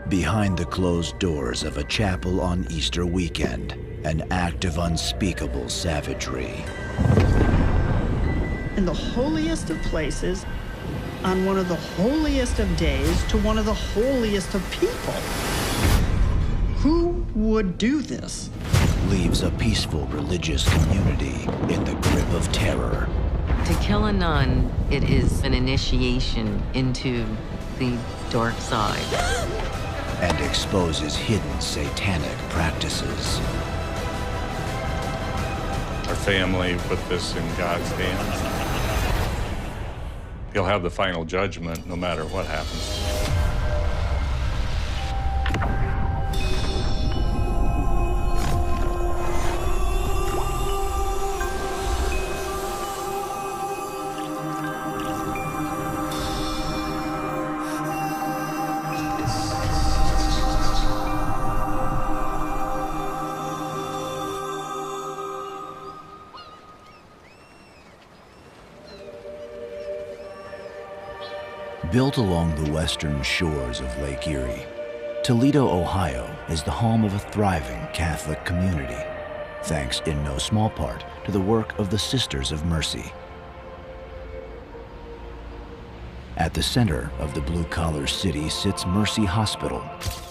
Behind the closed doors of a chapel on Easter weekend, an act of unspeakable savagery. In the holiest of places, on one of the holiest of days, to one of the holiest of people. Who would do this? Leaves a peaceful religious community in the grip of terror. To kill a nun, it is an initiation into the dark side. And exposes hidden satanic practices. Our family put this in God's hands. He'll have the final judgment no matter what happens. Built along the western shores of Lake Erie, Toledo, Ohio is the home of a thriving Catholic community, thanks in no small part to the work of the Sisters of Mercy. At the center of the blue-collar city sits Mercy Hospital.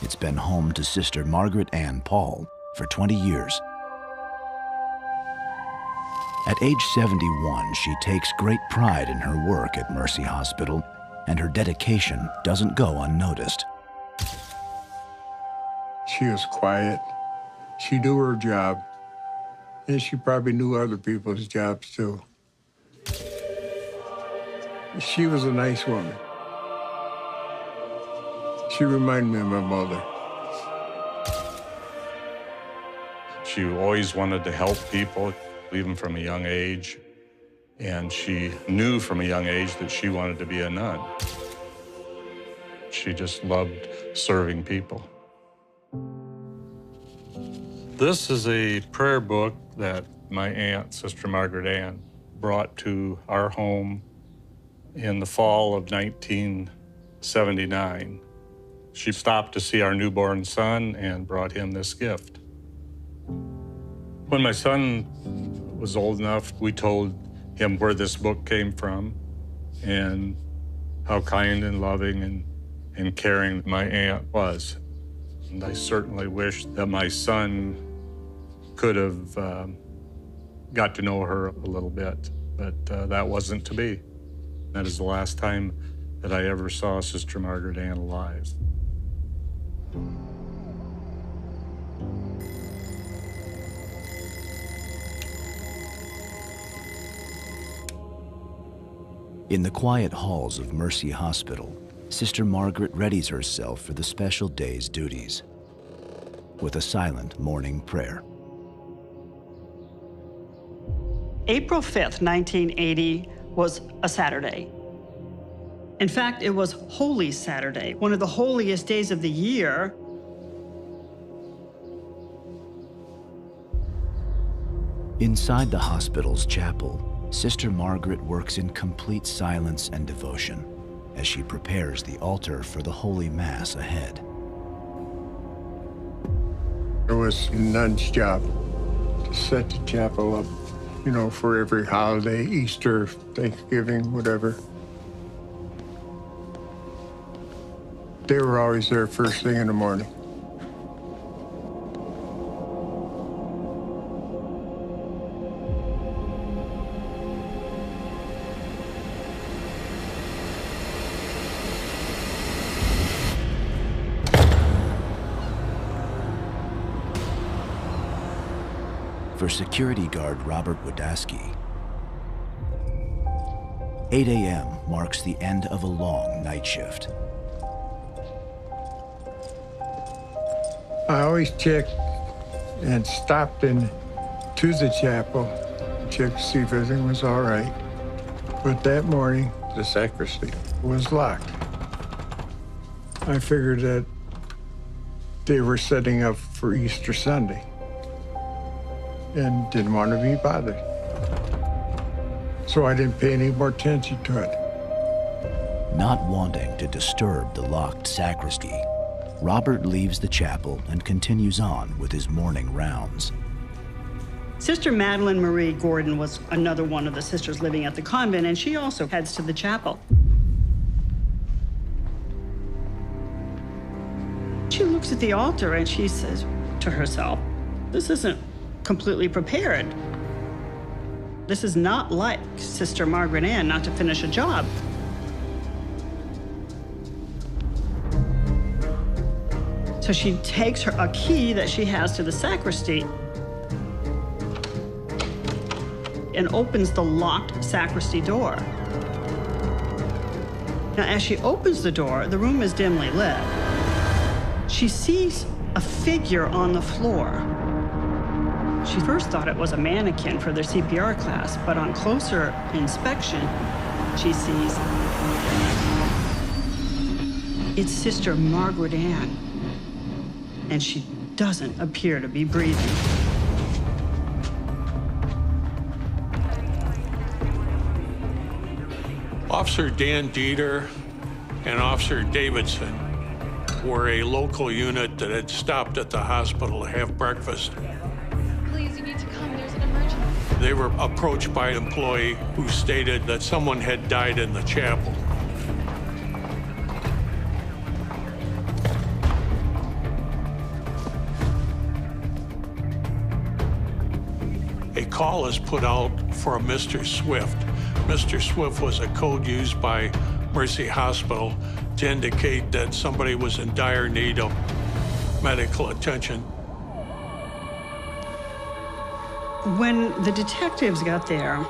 It's been home to Sister Margaret Ann Pahl for 20 years. At age 71, she takes great pride in her work at Mercy Hospital, and her dedication doesn't go unnoticed. She was quiet. She knew her job, and she probably knew other people's jobs too. She was a nice woman. She reminded me of my mother. She always wanted to help people, even from a young age. And she knew from a young age that she wanted to be a nun. She just loved serving people. This is a prayer book that my aunt, Sister Margaret Ann, brought to our home in the fall of 1979. She stopped to see our newborn son and brought him this gift. When my son was old enough, we told him where this book came from and how kind and loving and caring my aunt was. And I certainly wish that my son could have got to know her a little bit, but that wasn't to be. That is the last time that I ever saw Sister Margaret Ann alive. In the quiet halls of Mercy Hospital, Sister Margaret readies herself for the special day's duties with a silent morning prayer. April 5th, 1980 was a Saturday. In fact, it was Holy Saturday, one of the holiest days of the year. Inside the hospital's chapel, Sister Margaret works in complete silence and devotion as she prepares the altar for the Holy Mass ahead. It was a nun's job to set the chapel up, you know, for every holiday, Easter, Thanksgiving, whatever. They were always there first thing in the morning. For security guard Robert Wadaski, 8 a.m. marks the end of a long night shift. I always checked and stopped in to the chapel, checked to see if everything was all right. But that morning, the sacristy was locked. I figured that they were setting up for Easter Sunday and didn't want to be bothered. So I didn't pay any more attention to it. Not wanting to disturb the locked sacristy, Robert leaves the chapel and continues on with his morning rounds. Sister Madeline Marie Gordon was another one of the sisters living at the convent, and she also heads to the chapel. She looks at the altar and she says to herself, this isn't completely prepared. This is not like Sister Margaret Ann not to finish a job. So she takes a key that she has to the sacristy and opens the locked sacristy door. Now, as she opens the door, the room is dimly lit. She sees a figure on the floor. She first thought it was a mannequin for their CPR class, but on closer inspection, she sees it's Sister Margaret Ann, and she doesn't appear to be breathing. Officer Dan Dieter and Officer Davidson were a local unit that had stopped at the hospital to have breakfast. Please, you need to come. There's an emergency. They were approached by an employee who stated that someone had died in the chapel. A call is put out for a Mr. Swift. Mr. Swift was a code used by Mercy Hospital to indicate that somebody was in dire need of medical attention. When the detectives got there,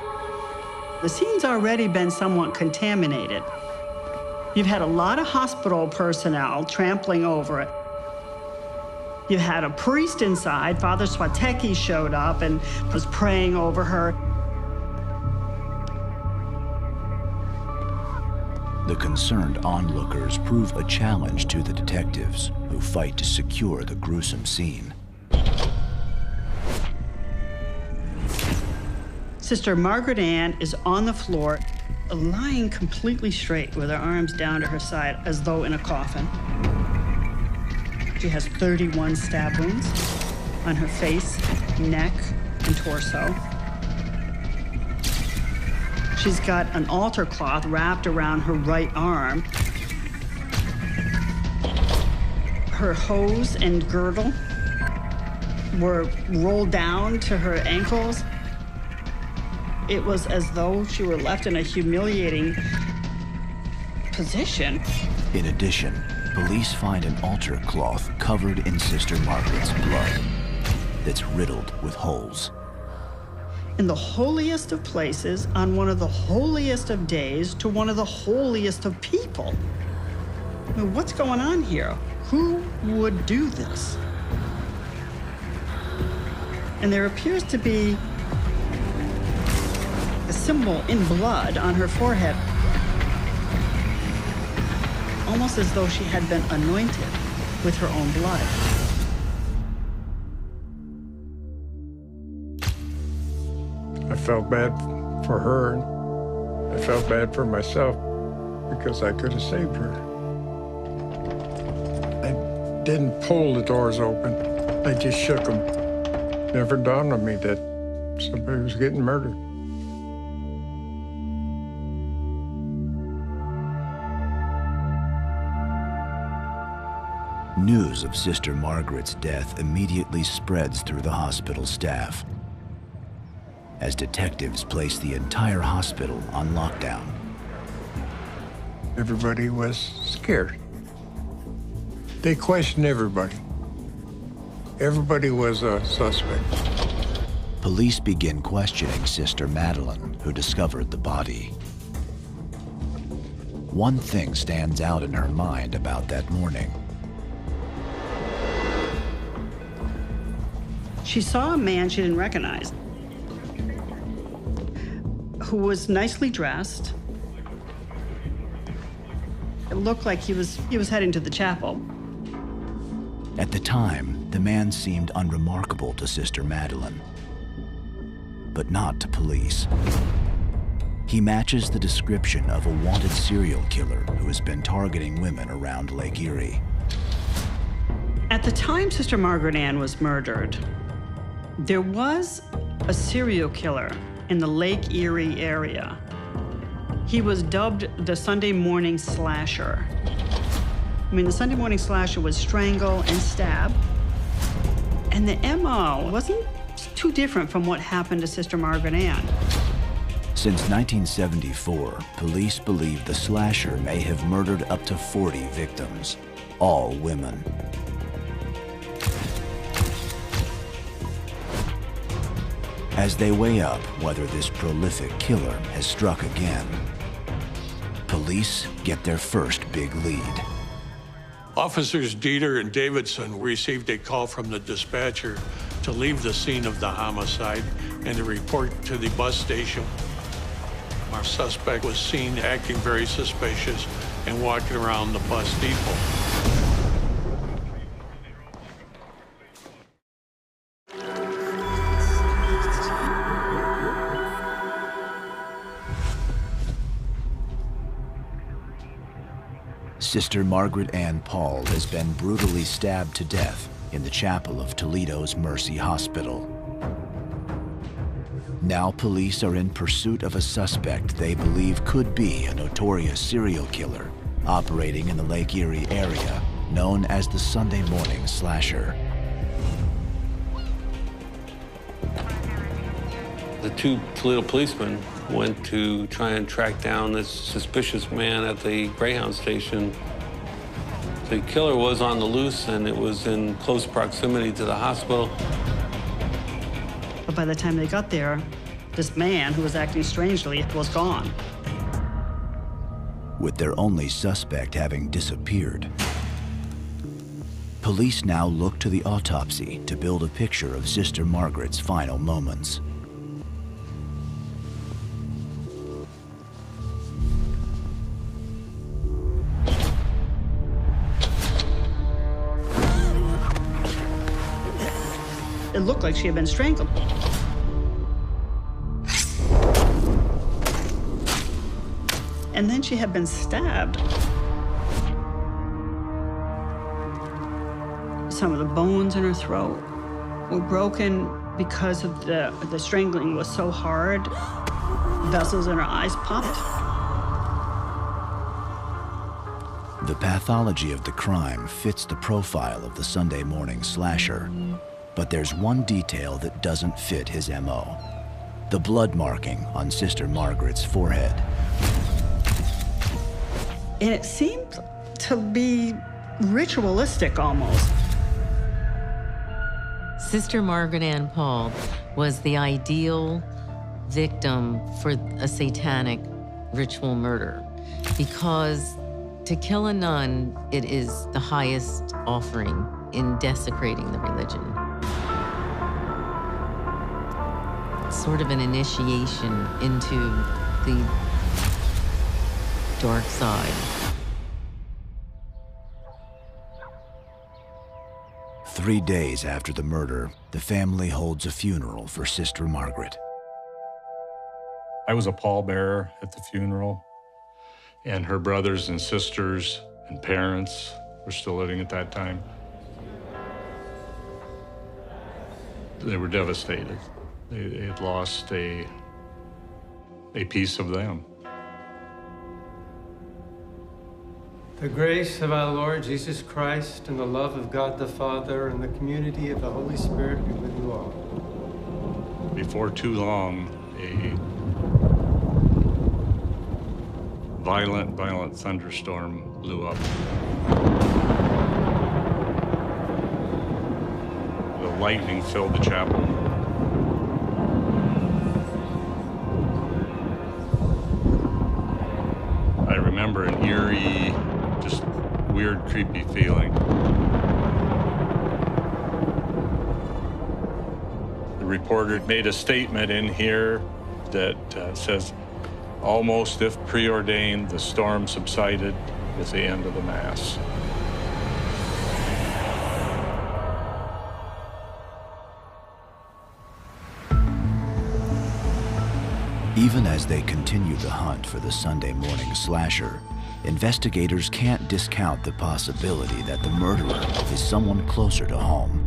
the scene's already been somewhat contaminated. You've had a lot of hospital personnel trampling over it. You had a priest inside. Father Swatecki showed up and was praying over her. The concerned onlookers prove a challenge to the detectives, who fight to secure the gruesome scene. Sister Margaret Ann is on the floor, lying completely straight with her arms down to her side as though in a coffin. She has 31 stab wounds on her face, neck, and torso. She's got an altar cloth wrapped around her right arm. Her hose and girdle were rolled down to her ankles. It was as though she were left in a humiliating position. In addition, police find an altar cloth covered in Sister Margaret's blood that's riddled with holes. In the holiest of places, on one of the holiest of days, to one of the holiest of people. I mean, what's going on here? Who would do this? And there appears to be a symbol in blood on her forehead, almost as though she had been anointed with her own blood. I felt bad for her, and I felt bad for myself because I could have saved her. I didn't pull the doors open. I just shook them. Never dawned on me that somebody was getting murdered. News of Sister Margaret's death immediately spreads through the hospital staff, as detectives place the entire hospital on lockdown. Everybody was scared. They questioned everybody. Everybody was a suspect. Police begin questioning Sister Madeline, who discovered the body. One thing stands out in her mind about that morning. She saw a man she didn't recognize, who was nicely dressed. It looked like he was heading to the chapel. At the time, the man seemed unremarkable to Sister Madeline, but not to police. He matches the description of a wanted serial killer who has been targeting women around Lake Erie. At the time Sister Margaret Ann was murdered, there was a serial killer in the Lake Erie area. He was dubbed the Sunday morning slasher. I mean, the Sunday morning slasher would strangle and stab. And the MO wasn't too different from what happened to Sister Margaret Ann. Since 1974, police believe the slasher may have murdered up to 40 victims, all women. As they weigh up whether this prolific killer has struck again, police get their first big lead. Officers Dieter and Davidson received a call from the dispatcher to leave the scene of the homicide and to report to the bus station. Our suspect was seen acting very suspicious and walking around the bus depot. Sister Margaret Ann Pahl has been brutally stabbed to death in the chapel of Toledo's Mercy Hospital. Now police are in pursuit of a suspect they believe could be a notorious serial killer operating in the Lake Erie area, known as the Sunday morning slasher. The two Toledo policemen went to try and track down this suspicious man at the Greyhound station. The killer was on the loose, and it was in close proximity to the hospital. But by the time they got there, this man who was acting strangely was gone. With their only suspect having disappeared, police now look to the autopsy to build a picture of Sister Margaret's final moments. It looked like she had been strangled. And then she had been stabbed. Some of the bones in her throat were broken because of the strangling was so hard. Vessels in her eyes popped. The pathology of the crime fits the profile of the Sunday morning slasher. But there's one detail that doesn't fit his MO. The blood marking on Sister Margaret's forehead. And it seemed to be ritualistic almost. Sister Margaret Ann Pahl was the ideal victim for a satanic ritual murder because to kill a nun, it is the highest offering in desecrating the religion. Sort of an initiation into the dark side. 3 days after the murder, the family holds a funeral for Sister Margaret. I was a pallbearer at the funeral, and her brothers and sisters and parents were still living at that time. They were devastated. They had lost a piece of them. The grace of our Lord Jesus Christ and the love of God the Father and the community of the Holy Spirit be with you all. Before too long, a violent thunderstorm blew up. The lightning filled the chapel. I remember an eerie, just weird, creepy feeling. The reporter made a statement in here that says, almost if preordained, the storm subsided with the end of the Mass. Even as they continue the hunt for the Sunday morning slasher, investigators can't discount the possibility that the murderer is someone closer to home.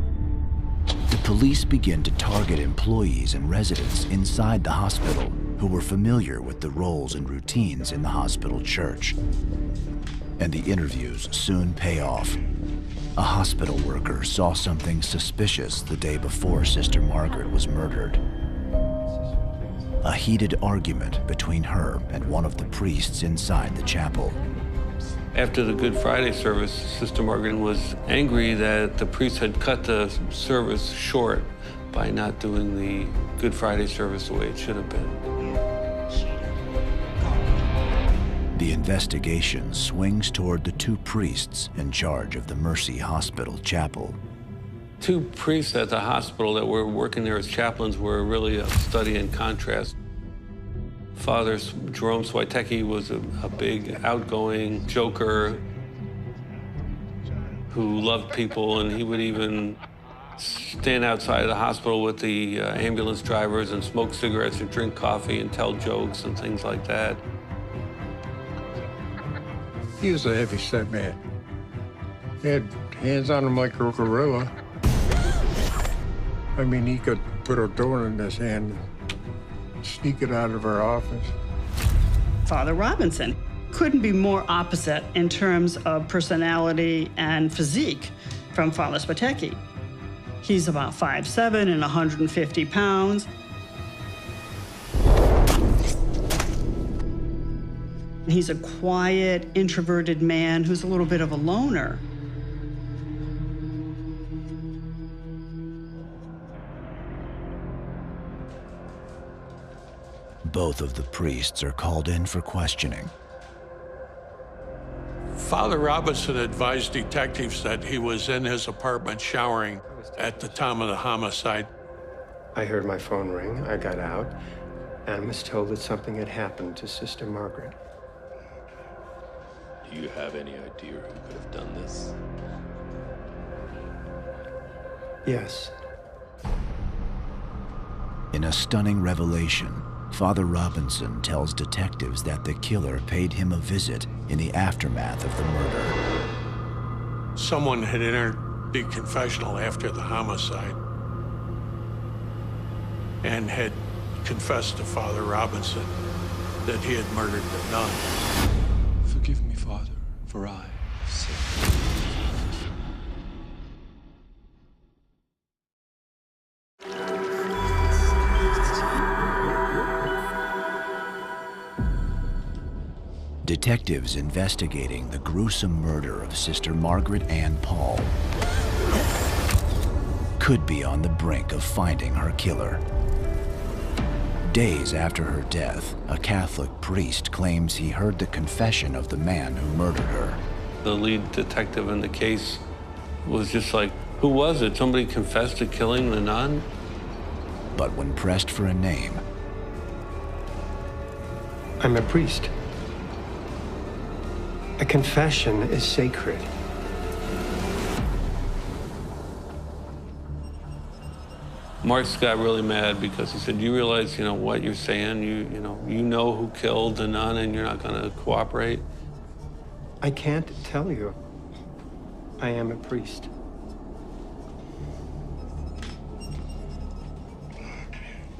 The police begin to target employees and residents inside the hospital who were familiar with the roles and routines in the hospital church. And the interviews soon pay off. A hospital worker saw something suspicious the day before Sister Margaret was murdered. A heated argument between her and one of the priests inside the chapel. After the Good Friday service, Sister Margaret was angry that the priest had cut the service short by not doing the Good Friday service the way it should have been. The investigation swings toward the two priests in charge of the Mercy Hospital Chapel. Two priests at the hospital that were working there as chaplains were really a study in contrast. Father Jerome Swiatecki was a big, outgoing joker who loved people, and he would even stand outside of the hospital with the ambulance drivers and smoke cigarettes and drink coffee and tell jokes and things like that. He was a heavy-set man. He had hands on him like a gorilla. I mean, he could put a door in his hand and sneak it out of our office. Father Robinson couldn't be more opposite in terms of personality and physique from Father Swiatecki. He's about 5'7" and 150 pounds. He's a quiet, introverted man who's a little bit of a loner. Both of the priests are called in for questioning. Father Robinson advised detectives that he was in his apartment showering at the time of the homicide. I heard my phone ring. I got out and was told that something had happened to Sister Margaret. Do you have any idea who could have done this? Yes. In a stunning revelation, Father Robinson tells detectives that the killer paid him a visit in the aftermath of the murder. Someone had entered the confessional after the homicide and had confessed to Father Robinson that he had murdered the nun. Forgive me, Father, for I have sinned. Detectives investigating the gruesome murder of Sister Margaret Ann Pahl could be on the brink of finding her killer. Days after her death, a Catholic priest claims he heard the confession of the man who murdered her. The lead detective in the case was just like, who was it? Somebody confessed to killing the nun? But when pressed for a name, I'm a priest. A confession is sacred. Mark's got really mad because he said, you realize, what you're saying? You know who killed the nun and you're not going to cooperate? I can't tell you. I am a priest.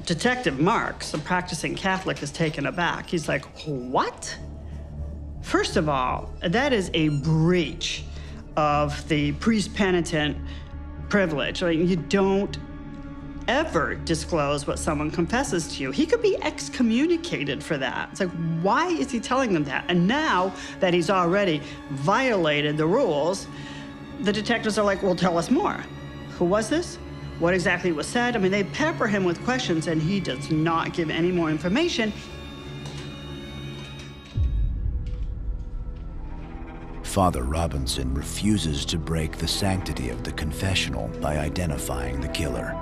Detective Marks, a practicing Catholic, is taken aback. He's like, what? First of all, that is a breach of the priest-penitent privilege. You don't ever disclose what someone confesses to you. He could be excommunicated for that. It's like, why is he telling them that? And now that he's already violated the rules, the detectives are like, well, tell us more. Who was this? What exactly was said? I mean, they pepper him with questions and he does not give any more information. Father Robinson refuses to break the sanctity of the confessional by identifying the killer.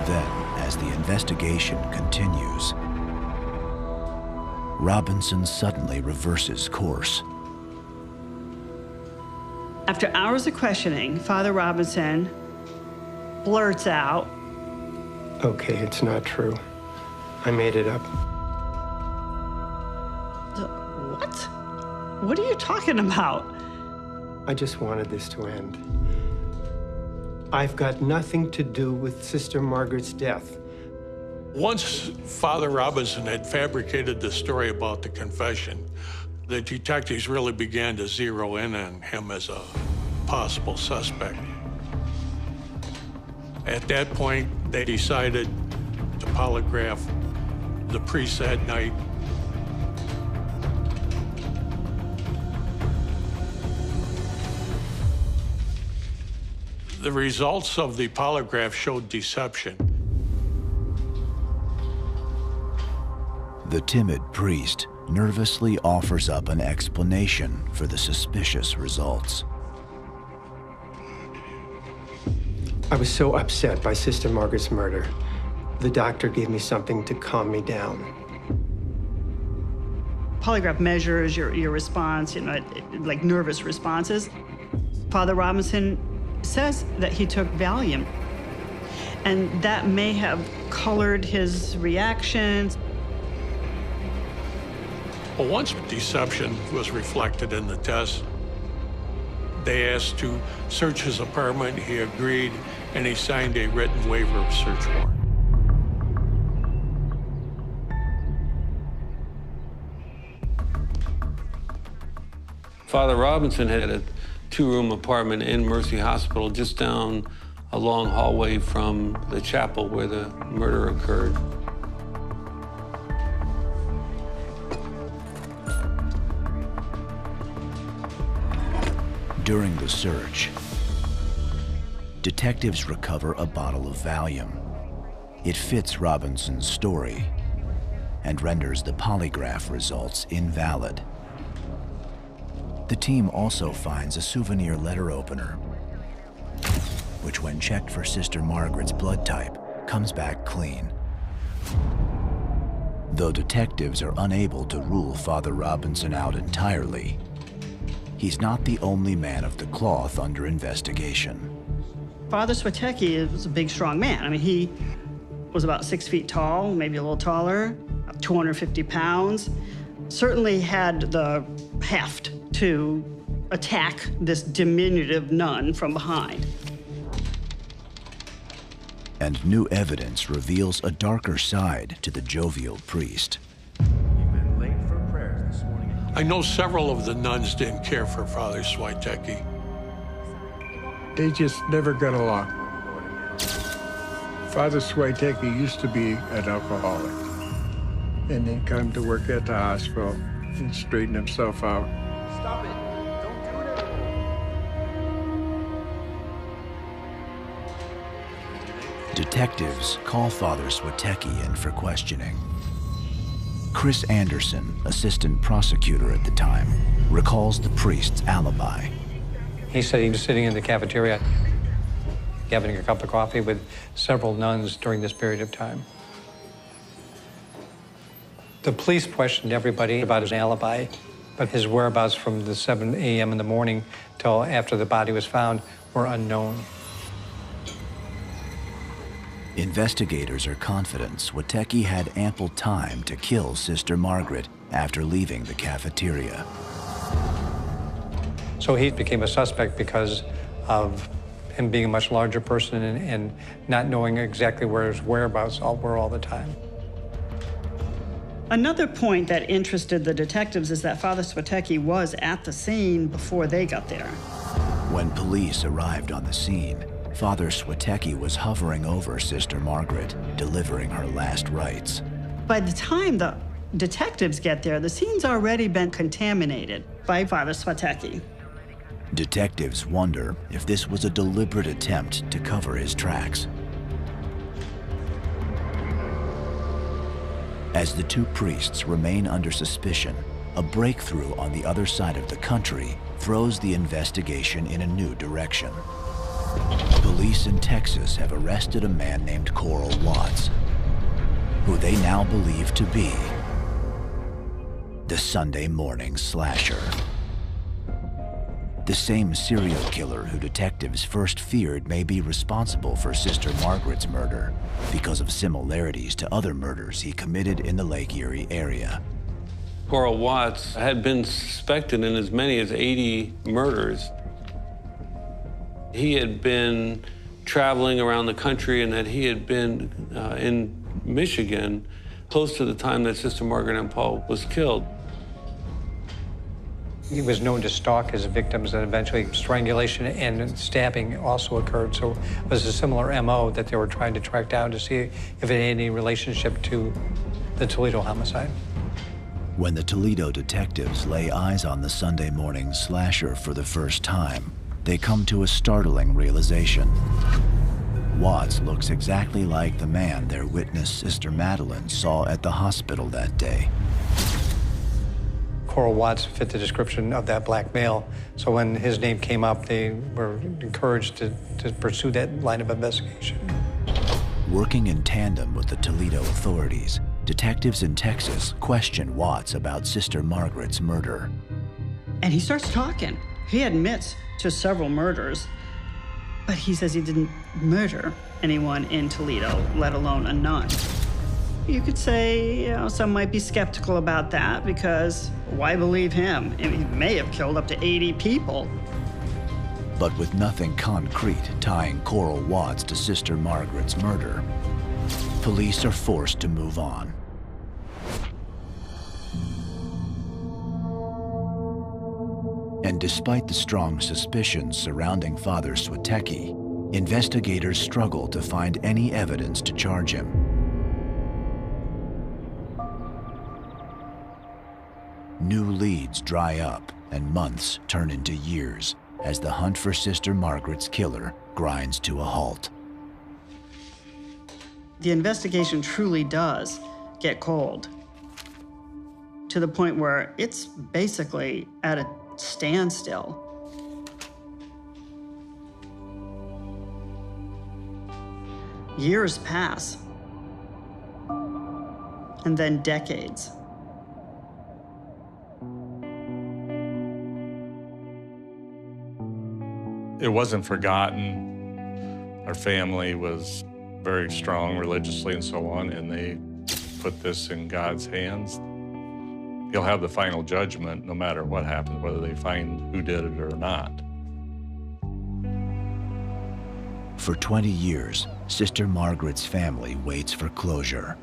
Then, as the investigation continues, Robinson suddenly reverses course. After hours of questioning, Father Robinson blurts out, Okay, it's not true. I made it up. What? What are you talking about? I just wanted this to end. I've got nothing to do with Sister Margaret's death. Once Father Robinson had fabricated the story about the confession, the detectives really began to zero in on him as a possible suspect. At that point, they decided to polygraph the priest that night. The results of the polygraph showed deception. The timid priest nervously offers up an explanation for the suspicious results. I was so upset by Sister Margaret's murder. The doctor gave me something to calm me down. Polygraph measures your response, like nervous responses. Father Robinson says that he took Valium, and that may have colored his reactions. Well, once deception was reflected in the test, they asked to search his apartment. He agreed, and he signed a written waiver of search warrant. Father Robinson had a two-room apartment in Mercy Hospital just down a long hallway from the chapel where the murder occurred. During the search, detectives recover a bottle of Valium. It fits Robinson's story and renders the polygraph results invalid. The team also finds a souvenir letter opener, which when checked for Sister Margaret's blood type, comes back clean. Though detectives are unable to rule Father Robinson out entirely, he's not the only man of the cloth under investigation. Father Swatecki was a big, strong man. I mean, he was about 6 feet tall, maybe a little taller, 250 pounds. Certainly had the heft to attack this diminutive nun from behind. And new evidence reveals a darker side to the jovial priest. You've been late for prayers this morning. I know several of the nuns didn't care for Father Swatecki. They just never got along. Father Swatecki used to be an alcoholic, and then come to work at the hospital and straighten himself out. Stop it. Don't do it anymore. Detectives call Father Swatecki in for questioning. Chris Anderson, assistant prosecutor at the time, recalls the priest's alibi. He said he was sitting in the cafeteria having a cup of coffee with several nuns during this period of time. The police questioned everybody about his alibi, but his whereabouts from the 7 a.m. in the morning till after the body was found were unknown. Investigators are confident Swatecki had ample time to kill Sister Margaret after leaving the cafeteria. So he became a suspect because of him being a much larger person and not knowing exactly where his whereabouts were all the time. Another point that interested the detectives is that Father Swatecki was at the scene before they got there. When police arrived on the scene, Father Swatecki was hovering over Sister Margaret, delivering her last rites. By the time the detectives get there, the scene's already been contaminated by Father Swatecki. Detectives wonder if this was a deliberate attempt to cover his tracks. As the two priests remain under suspicion, a breakthrough on the other side of the country throws the investigation in a new direction. Police in Texas have arrested a man named Coral Watts, who they now believe to be the Sunday morning slasher. The same serial killer who detectives first feared may be responsible for Sister Margaret's murder because of similarities to other murders he committed in the Lake Erie area. Coral Watts had been suspected in as many as 80 murders. He had been traveling around the country, and that he had been in Michigan close to the time that Sister Margaret Ann Pahl was killed. He was known to stalk his victims, and eventually strangulation and stabbing also occurred. So it was a similar MO that they were trying to track down to see if it had any relationship to the Toledo homicide. When the Toledo detectives lay eyes on the Sunday morning slasher for the first time, they come to a startling realization. Watts looks exactly like the man their witness, Sister Madeline, saw at the hospital that day. Coral Watts fit the description of that black male, so when his name came up, they were encouraged to pursue that line of investigation. Working in tandem with the Toledo authorities, detectives in Texas question Watts about Sister Margaret's murder. And he starts talking. He admits to several murders, but he says he didn't murder anyone in Toledo, let alone a nun. You could say, you know, some might be skeptical about that because why believe him? I mean, he may have killed up to 80 people. But with nothing concrete tying Coral Watts to Sister Margaret's murder, police are forced to move on. And despite the strong suspicions surrounding Father Switecki, investigators struggle to find any evidence to charge him. New leads dry up and months turn into years as the hunt for Sister Margaret's killer grinds to a halt. The investigation truly does get cold to the point where it's basically at a standstill. Years pass, and then decades. It wasn't forgotten. Our family was very strong religiously and so on, and they put this in God's hands. He'll have the final judgment no matter what happens, whether they find who did it or not. For 20 years, Sister Margaret's family waits for closure.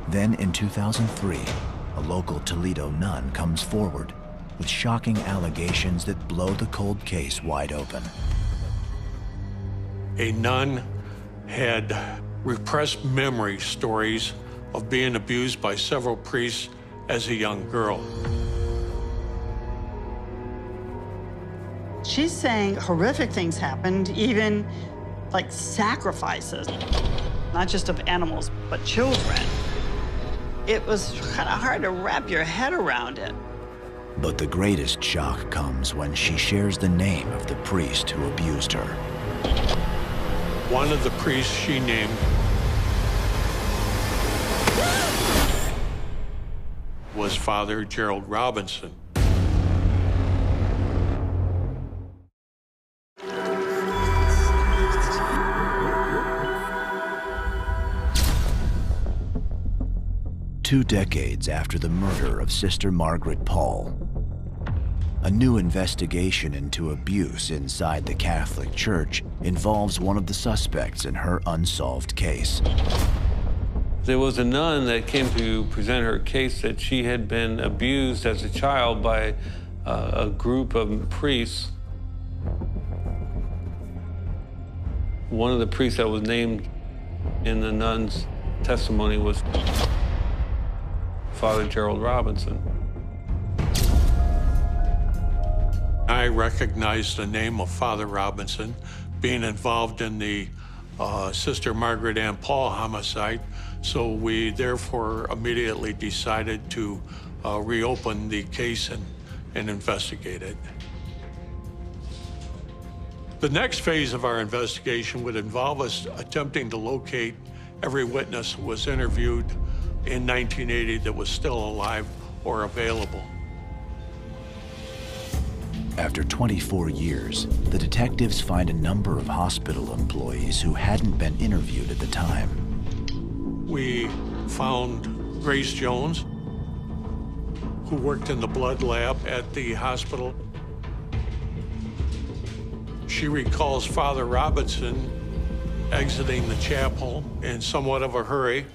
Then in 2003, a local Toledo nun comes forward with shocking allegations that blow the cold case wide open. A nun had repressed memory stories of being abused by several priests as a young girl. She's saying horrific things happened, even like sacrifices, not just of animals, but children. It was kind of hard to wrap your head around it. But the greatest shock comes when she shares the name of the priest who abused her. One of the priests she named was Father Gerald Robinson. Two decades after the murder of Sister Margaret Pahl, a new investigation into abuse inside the Catholic Church involves one of the suspects in her unsolved case. There was a nun that came to present her case that she had been abused as a child by a group of priests. One of the priests that was named in the nun's testimony was Father Gerald Robinson. I recognized the name of Father Robinson, being involved in the Sister Margaret Ann Pahl homicide, so we therefore immediately decided to reopen the case and investigate it. The next phase of our investigation would involve us attempting to locate every witness who was interviewed in 1980 that was still alive or available. After 24 years, the detectives find a number of hospital employees who hadn't been interviewed at the time. We found Grace Jones, who worked in the blood lab at the hospital. She recalls Father Robinson exiting the chapel in somewhat of a hurry.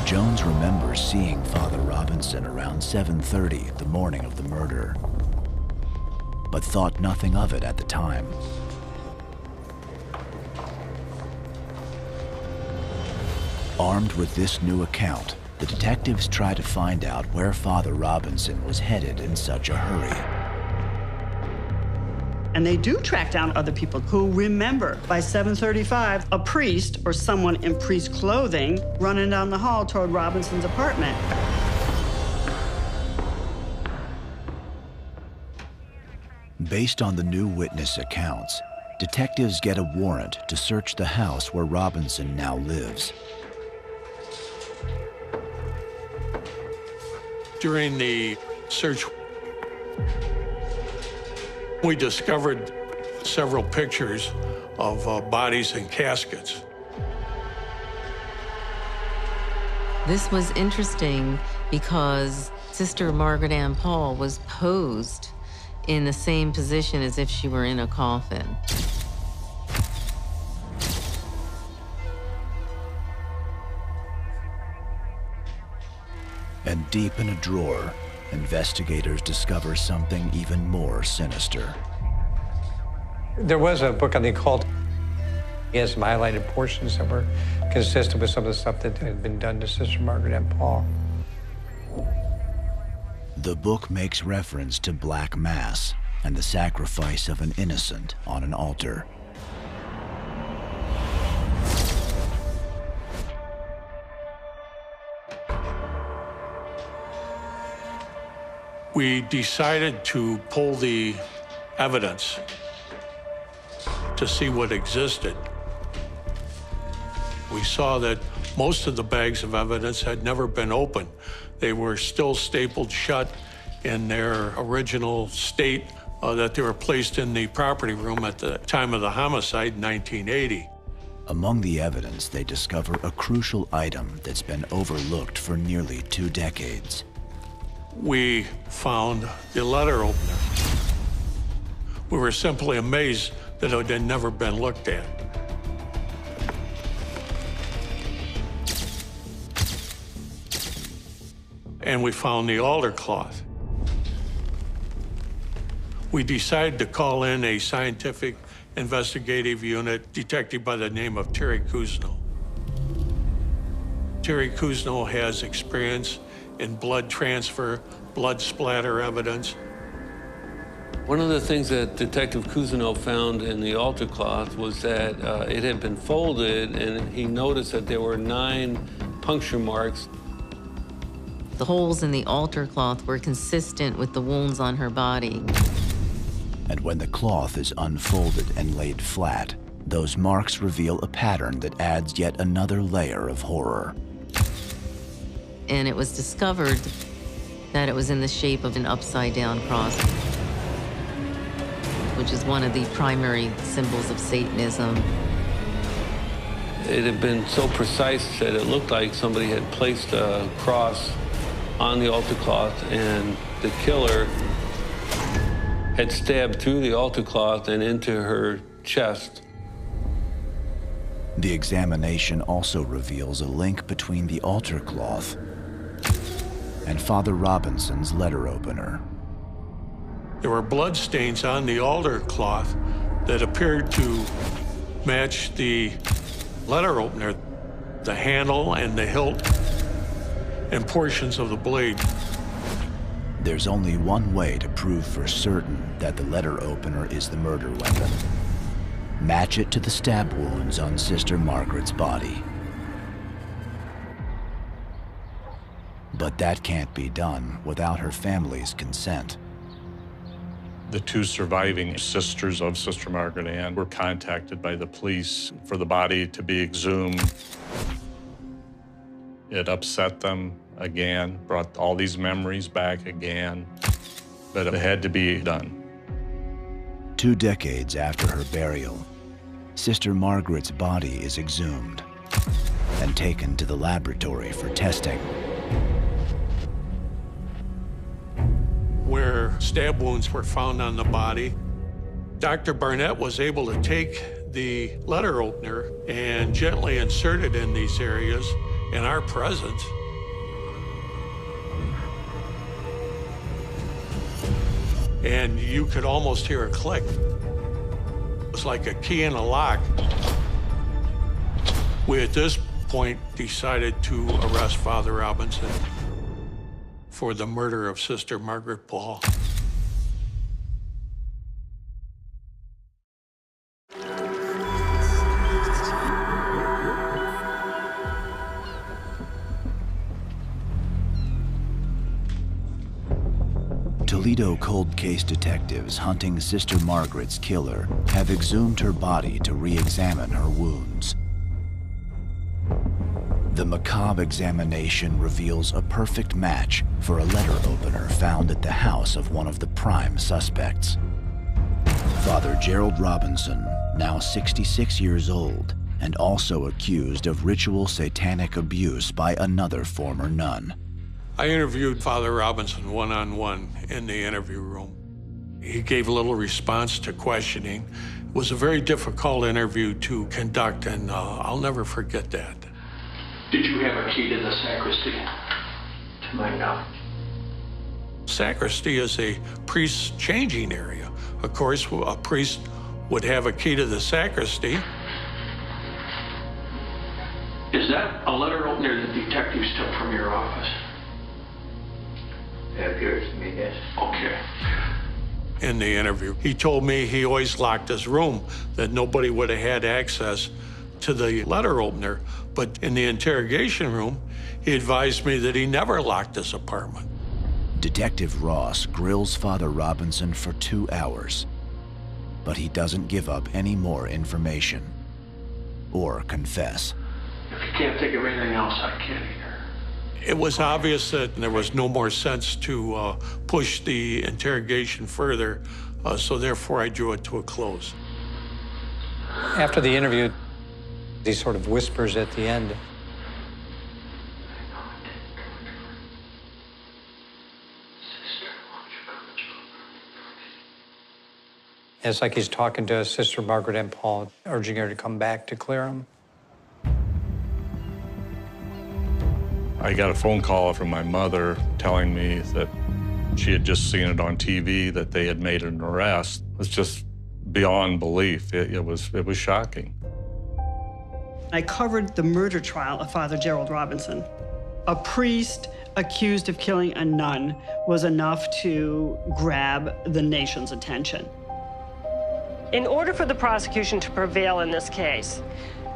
Jones remembers seeing Father Robinson around 7:30 the morning of the murder, but thought nothing of it at the time. Armed with this new account, the detectives try to find out where Father Robinson was headed in such a hurry. And they do track down other people who remember by 7:35 a priest or someone in priest clothing running down the hall toward Robinson's apartment. Based on the new witness accounts, detectives get a warrant to search the house where Robinson now lives. During the search, we discovered several pictures of bodies and caskets. This was interesting because Sister Margaret Ann Pahl was posed in the same position as if she were in a coffin. And deep in a drawer, investigators discover something even more sinister. There was a book on the occult. He has some highlighted portions that were consistent with some of the stuff that had been done to Sister Margaret Ann Pahl. The book makes reference to Black Mass and the sacrifice of an innocent on an altar. We decided to pull the evidence to see what existed. We saw that most of the bags of evidence had never been opened. They were still stapled shut in their original state that they were placed in the property room at the time of the homicide in 1980. Among the evidence, they discover a crucial item that's been overlooked for nearly 2 decades. We found the letter opener. We were simply amazed that it had never been looked at. And we found the altar cloth. We decided to call in a scientific investigative unit detective by the name of Terry Kuzno. Terry Kuzno has experience in blood transfer, blood splatter evidence. One of the things that Detective Kuzno found in the altar cloth was that it had been folded, and he noticed that there were 9 puncture marks. The holes in the altar cloth were consistent with the wounds on her body. And when the cloth is unfolded and laid flat, those marks reveal a pattern that adds yet another layer of horror. And it was discovered that it was in the shape of an upside-down cross, which is one of the primary symbols of Satanism. It had been so precise that it looked like somebody had placed a cross on the altar cloth, and the killer had stabbed through the altar cloth and into her chest. The examination also reveals a link between the altar cloth and Father Robinson's letter opener. There were blood stains on the altar cloth that appeared to match the letter opener, the handle and the hilt and portions of the blade. There's only one way to prove for certain that the letter opener is the murder weapon. Match it to the stab wounds on Sister Margaret's body. But that can't be done without her family's consent. The 2 surviving sisters of Sister Margaret Ann were contacted by the police for the body to be exhumed. It upset them again, brought all these memories back again, but it had to be done. 2 decades after her burial, Sister Margaret's body is exhumed and taken to the laboratory for testing. Where stab wounds were found on the body, Dr. Barnett was able to take the letter opener and gently insert it in these areas in our presence. And you could almost hear a click. It was like a key in a lock. We, at this point, decided to arrest Father Robinson for the murder of Sister Margaret Pahl. Toledo cold case detectives hunting Sister Margaret's killer have exhumed her body to re-examine her wounds. The macabre examination reveals a perfect match for a letter opener found at the house of one of the prime suspects. Father Gerald Robinson, now 66 years old, and also accused of ritual satanic abuse by another former nun. I interviewed Father Robinson one-on-one in the interview room. He gave little response to questioning. It was a very difficult interview to conduct, and I'll never forget that. Did you have a key to the sacristy? To my knowledge. Sacristy is a priest's changing area. Of course, a priest would have a key to the sacristy. Is that a letter opener the detectives took from your office? It appears to me, yes. Okay. In the interview, he told me he always locked his room, that nobody would have had access to the letter opener. But in the interrogation room, he advised me that he never locked his apartment. Detective Ross grills Father Robinson for 2 hours, but he doesn't give up any more information or confess. If you can't think of anything else, I can't either. It was obvious that there was no more sense to push the interrogation further, so therefore I drew it to a close. After the interview, he sort of whispers at the end. It's like he's talking to Sister Margaret Ann Pahl, urging her to come back to clear him. I got a phone call from my mother telling me that she had just seen it on TV, that they had made an arrest. It was just beyond belief. It was shocking. I covered the murder trial of Father Gerald Robinson. A priest accused of killing a nun was enough to grab the nation's attention. In order for the prosecution to prevail in this case,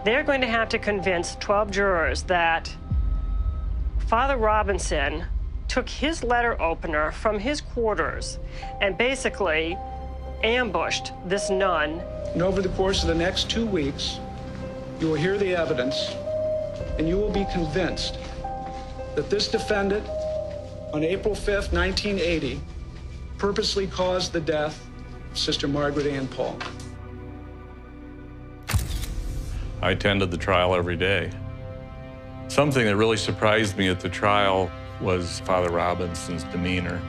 they're going to have to convince 12 jurors that Father Robinson took his letter opener from his quarters and basically ambushed this nun. And over the course of the next 2 weeks, you will hear the evidence, and you will be convinced that this defendant, on April 5th, 1980, purposely caused the death of Sister Margaret Ann Pahl. I attended the trial every day. Something that really surprised me at the trial was Father Robinson's demeanor.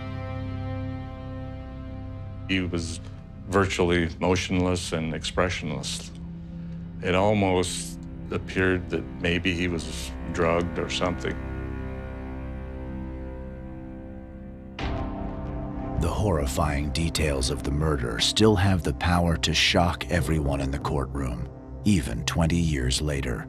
He was virtually motionless and expressionless. It almost appeared that maybe he was drugged or something. The horrifying details of the murder still have the power to shock everyone in the courtroom, even 20 years later.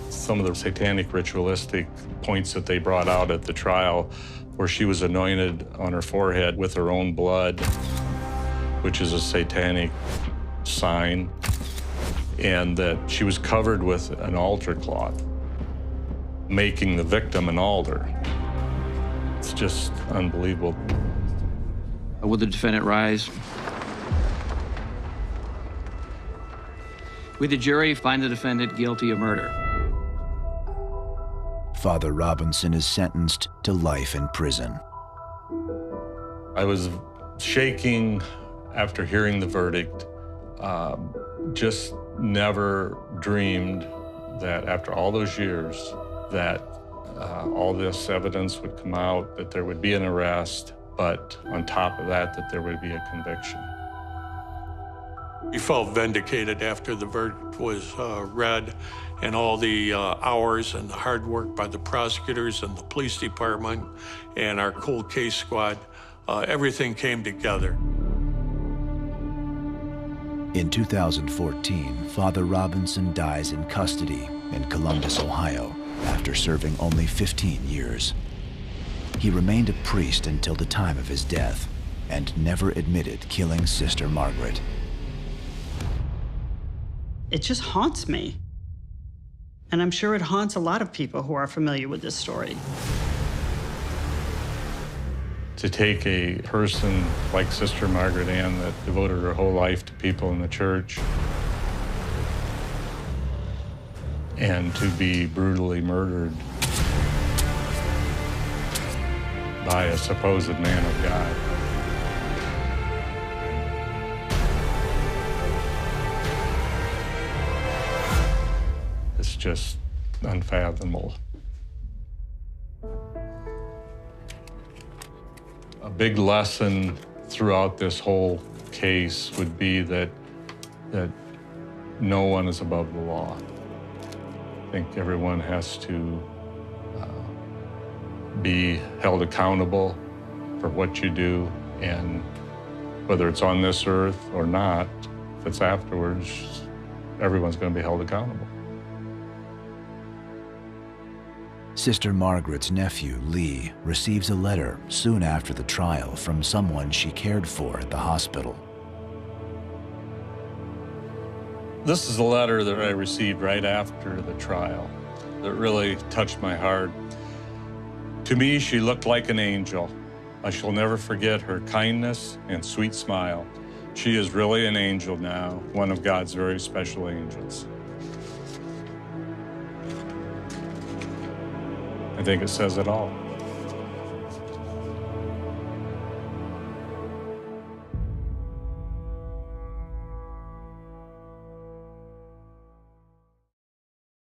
Some of the satanic ritualistic points that they brought out at the trial, where she was anointed on her forehead with her own blood, which is a satanic sign, and that she was covered with an altar cloth, making the victim an altar. It's just unbelievable. Will the defendant rise? Will the jury find the defendant guilty of murder? Father Robinson is sentenced to life in prison. I was shaking after hearing the verdict. Just never dreamed that after all those years that all this evidence would come out, that there would be an arrest, but on top of that, that there would be a conviction. We felt vindicated after the verdict was read, and all the hours and the hard work by the prosecutors and the police department and our cold case squad, everything came together. In 2014, Father Robinson dies in custody in Columbus, Ohio, after serving only 15 years. He remained a priest until the time of his death and never admitted killing Sister Margaret. It just haunts me. And I'm sure it haunts a lot of people who are familiar with this story. To take a person like Sister Margaret Ann that devoted her whole life to people in the church and to be brutally murdered by a supposed man of God. It's just unfathomable. A big lesson throughout this whole case would be that no one is above the law. I think everyone has to be held accountable for what you do, and whether it's on this earth or not, if it's afterwards, everyone's going to be held accountable. Sister Margaret's nephew, Lee, receives a letter soon after the trial from someone she cared for at the hospital. This is a letter that I received right after the trial that really touched my heart. To me, she looked like an angel. I shall never forget her kindness and sweet smile. She is really an angel now, one of God's very special angels. I think it says it all.